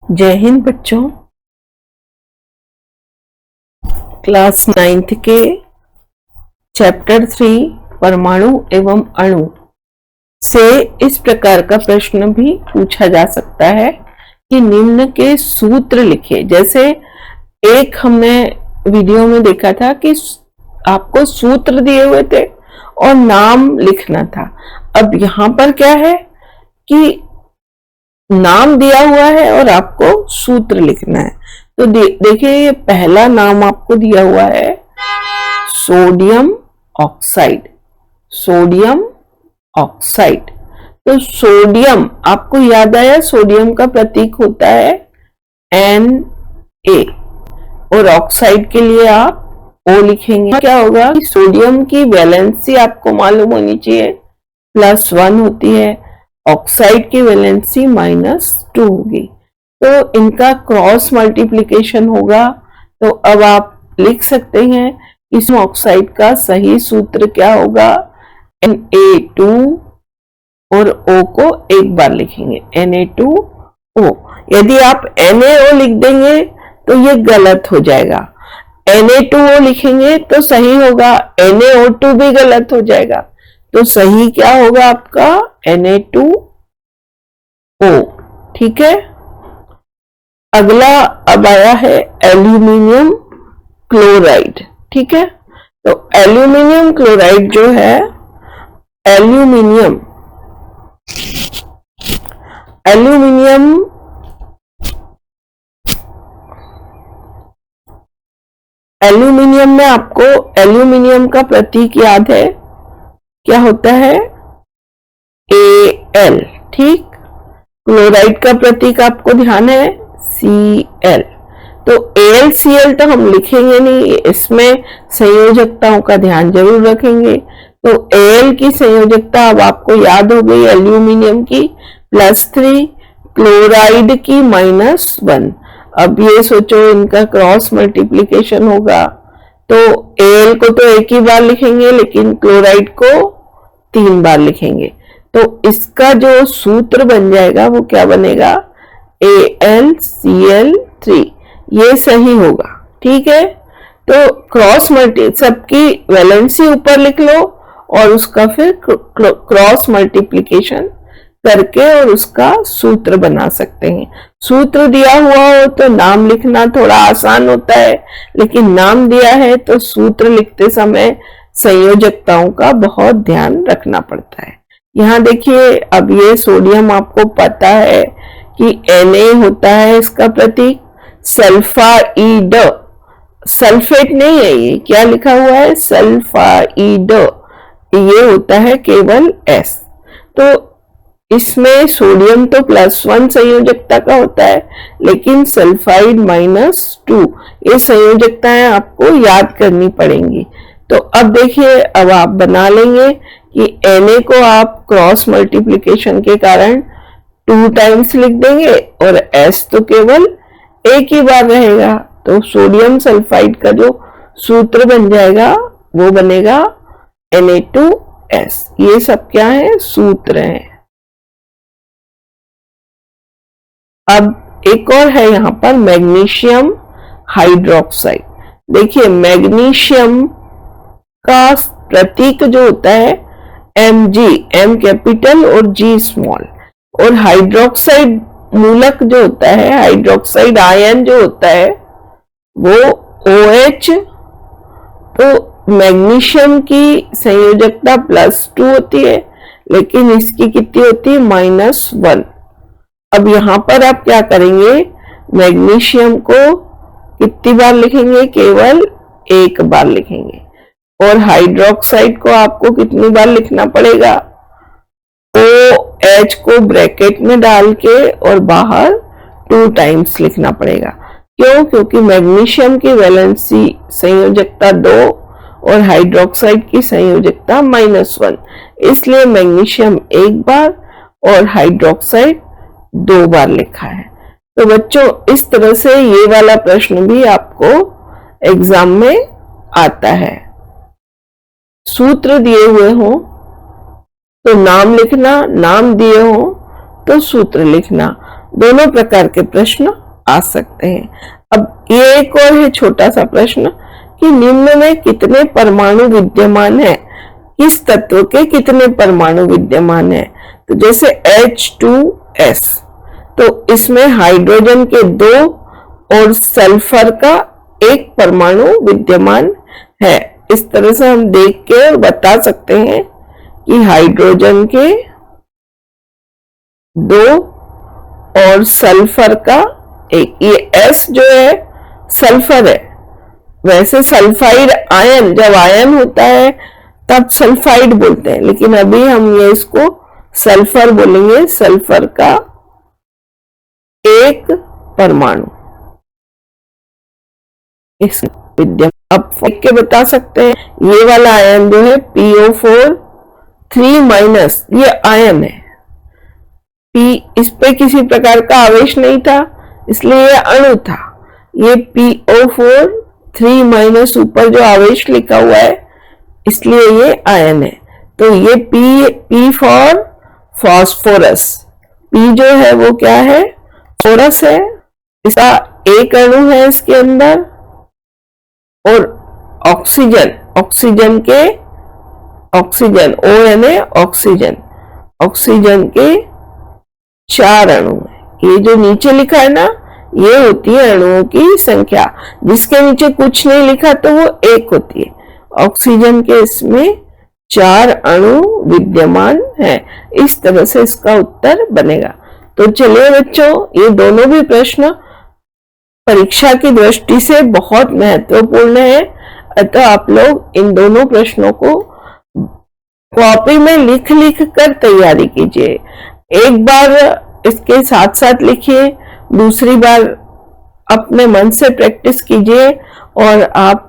जय हिंद बच्चों। Class 9th के चैप्टर 3 परमाणु एवं अणु से इस प्रकार का प्रश्न भी पूछा जा सकता है कि निम्न के सूत्र लिखे। जैसे एक हमने वीडियो में देखा था कि आपको सूत्र दिए हुए थे और नाम लिखना था। अब यहाँ पर क्या है कि नाम दिया हुआ है और आपको सूत्र लिखना है। तो देखिए ये पहला नाम आपको दिया हुआ है सोडियम ऑक्साइड। सोडियम ऑक्साइड, तो सोडियम आपको याद आया, सोडियम का प्रतीक होता है Na और ऑक्साइड के लिए आप O लिखेंगे। क्या होगा कि सोडियम की वैलेंसी आपको मालूम होनी चाहिए +1 होती है, ऑक्साइड की वैलेंसी -2 होगी। तो इनका क्रॉस मल्टीप्लिकेशन होगा। तो अब आप लिख सकते हैं इस ऑक्साइड का सही सूत्र क्या होगा, Na2 और O को एक बार लिखेंगे Na2O। यदि आप NaO लिख देंगे तो ये गलत हो जाएगा। Na2O लिखेंगे तो सही होगा, NaO2 भी गलत हो जाएगा। तो सही क्या होगा आपका Na2O। ठीक है। अगला अब आया है एल्यूमिनियम क्लोराइड। ठीक है, तो एल्यूमिनियम क्लोराइड जो है, एल्यूमिनियम में आपको एल्यूमिनियम का प्रतीक याद है, क्या होता है Al। ठीक, क्लोराइड का प्रतीक आपको ध्यान है Cl। तो AlCl तो हम लिखेंगे नहीं, इसमें संयोजकताओं का ध्यान जरूर रखेंगे। तो Al की संयोजकता अब आपको याद हो गई, एल्यूमिनियम की +3, क्लोराइड की -1। अब ये सोचो इनका क्रॉस मल्टीप्लिकेशन होगा तो Al को तो एक ही बार लिखेंगे लेकिन क्लोराइड को 3 बार लिखेंगे। तो इसका जो सूत्र बन जाएगा वो क्या बनेगा, AlCl3। ये सही होगा। ठीक है, तो क्रॉस मल्टी सबकी वैलेंसी ऊपर लिख लो और उसका फिर क्रॉस मल्टीप्लिकेशन करके और उसका सूत्र बना सकते हैं। सूत्र दिया हुआ हो तो नाम लिखना थोड़ा आसान होता है, लेकिन नाम दिया है तो सूत्र लिखते समय संयोजकताओं का बहुत ध्यान रखना पड़ता है। यहाँ देखिए, अब ये सोडियम आपको पता है कि Na होता है इसका प्रतीक, सल्फाइड, सल्फेट नहीं है, ये क्या लिखा हुआ है सल्फाइड, ये होता है केवल S। तो इसमें सोडियम तो +1 संयोजकता का होता है लेकिन सल्फाइड -2, ये संयोजकताएं आपको याद करनी पड़ेंगी। तो अब देखिए, अब आप बना लेंगे कि Na को आप क्रॉस मल्टीप्लिकेशन के कारण 2 टाइम्स लिख देंगे और S तो केवल एक ही बार रहेगा। तो सोडियम सल्फाइड का जो सूत्र बन जाएगा वो बनेगा Na2S। ये सब क्या है, सूत्र हैं। अब एक और है यहाँ पर मैग्नीशियम हाइड्रोक्साइड। देखिए मैग्नीशियम का प्रतीक जो होता है Mg, M कैपिटल और G स्मॉल, और हाइड्रोक्साइड मूलक जो होता है, हाइड्रोक्साइड आयन जो होता है वो OH। तो मैग्नीशियम की संयोजकता +2 होती है लेकिन इसकी कितनी होती है, -1। अब यहाँ पर आप क्या करेंगे, मैग्नीशियम को कितनी बार लिखेंगे, केवल एक बार लिखेंगे। और हाइड्रोक्साइड को आपको कितनी बार लिखना पड़ेगा, OH को ब्रैकेट में डाल के और बाहर 2 टाइम्स लिखना पड़ेगा। क्यों, क्योंकि मैग्नीशियम की वैलेंसी संयोजकता 2 और हाइड्रोक्साइड की संयोजकता -1, इसलिए मैग्नीशियम एक बार और हाइड्रोक्साइड 2 बार लिखा है। तो बच्चों इस तरह से ये वाला प्रश्न भी आपको एग्जाम में आता है। सूत्र दिए हुए हो तो नाम लिखना, नाम दिए हो तो सूत्र लिखना। दोनों प्रकार के प्रश्न आ सकते हैं। अब ये एक और है छोटा सा प्रश्न कि निम्न में कितने परमाणु विद्यमान है, किस तत्व के कितने परमाणु विद्यमान है। तो जैसे H2S, तो इसमें हाइड्रोजन के 2 और सल्फर का 1 परमाणु विद्यमान है। इस तरह से हम देख के बता सकते हैं कि हाइड्रोजन के 2 और सल्फर का 1, ये S जो है सल्फर है। वैसे सल्फाइड आयन, जब आयन होता है तब सल्फाइड बोलते हैं, लेकिन अभी हम ये इसको सल्फर बोलेंगे। सल्फर का 1 परमाणु इस विद्यमान। अब देख के बता सकते हैं, ये वाला आयन जो है PO4 3-, ये आयन है। इस पे किसी प्रकार का आवेश नहीं था, इसलिए ये अणु था। ये PO4 3- ऊपर जो आवेश लिखा हुआ है, इसलिए ये आयन है। तो ये P फॉर फास्फोरस, P जो है वो क्या है, फोरस है। इसका 1 अणु है इसके अंदर। और ऑक्सीजन, ऑक्सीजन के ऑक्सीजन ON है ऑक्सीजन, ऑक्सीजन के 4 अणु है। ये जो नीचे लिखा है ना, ये होती है अणुओं की संख्या। जिसके नीचे कुछ नहीं लिखा तो वो 1 होती है। ऑक्सीजन के इसमें 4 अणु विद्यमान है। इस तरह से इसका उत्तर बनेगा। तो चलिए बच्चों, ये दोनों भी प्रश्न परीक्षा की दृष्टि से बहुत महत्वपूर्ण है, अतः आप लोग इन दोनों प्रश्नों को कॉपी में लिख लिख कर तैयारी कीजिए। एक बार इसके साथ साथ लिखिए, दूसरी बार अपने मन से प्रैक्टिस कीजिए, और आप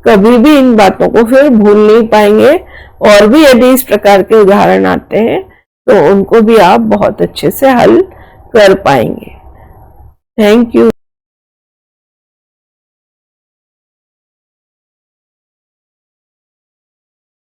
कभी भी इन बातों को फिर भूल नहीं पाएंगे। और भी यदि इस प्रकार के उदाहरण आते हैं तो उनको भी आप बहुत अच्छे से हल कर पाएंगे। Thank you.